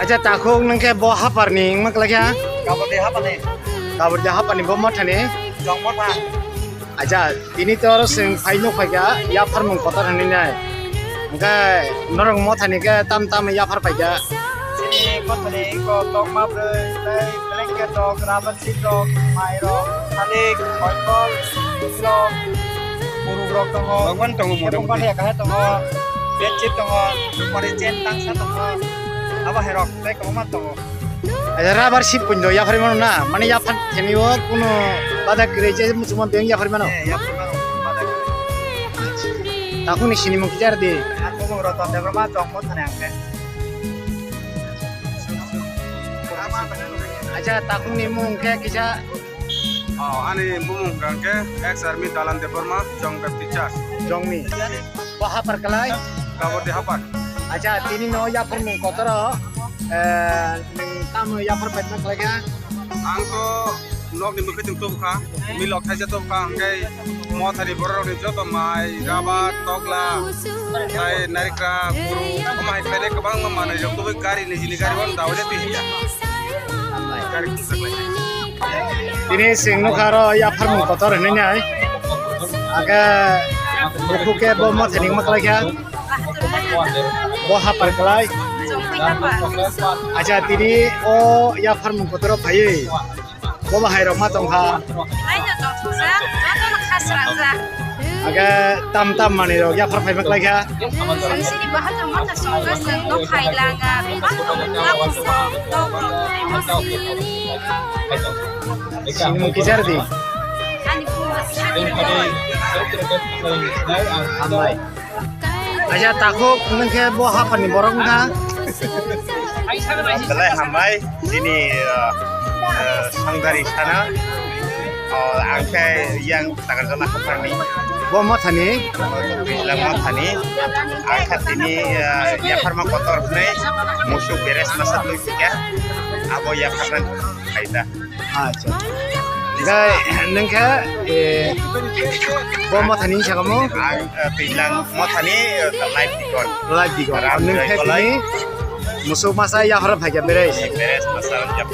aja takung nengke bo hapar ning mak lagi ha Kabur di apa nih? kabur ja hapar ning bo mot thani Jong mot pak. aja ini terus sing faino phaga ya phar mung kotor hani nai engkai norong mot thani ke tam tam ya phar phaga Sini kot nih kot tok map deh. Blanket dok, rapat sip dok, mai dok, halik, koikol, dok, buru brok tongo. Bangwan tongo muda Bangwan ya kahit tongo. Bedsheet tongo, mari jen tangsa tongo. Apa herok? Teh kamu tongo. aja rabar sip pundo ya phar mano na mane ya phar thani wo kuno badak gereja cuma beng ya phar mano Ya primero. takung ni sini mung kijar di Aku mau rotan deh berapa jong mot nih angke. aja takung ni mung ke kija ani bumung gangke ex army dalan de Burma jong baptichas jong mi bo hapar kalai kabur di hapan aja tini no ya phar mung kotor ning tam ya phar pet mak lagi ha angko nok ni mukhe tung tuh kha milok thaja tuh kha angkai mo thari borok ni joto mai rabat tokla tai narikra guru amai pele kabang mamana jong tuh gari ni jini gari wan dawle tu hiya gari kusak lagi ini sing no karo ya phar mung kotor hani nai aga buku ke bo mo thani mak lagi ha bo hapar kalai aja tini o ya phar mung kotor phai bo bahai rok ma tong kha aga tam tam mani rok ya phar phai mak lagi ha sing mung kijar di amai aja takuk nengke bo hapar ni borong kha Setelah hambai sini sanggari sana angke yang takkan sana kepani bo mo thani bilang mau tani angkat ini ya farma kotor nih musuh beres masa dulu ya abo ya karena kaita aja gai nengke bo mo thani chakamu bilang mau tani live dikon lagi go nengke tini musuh masa ya phar phai beres beres masa ya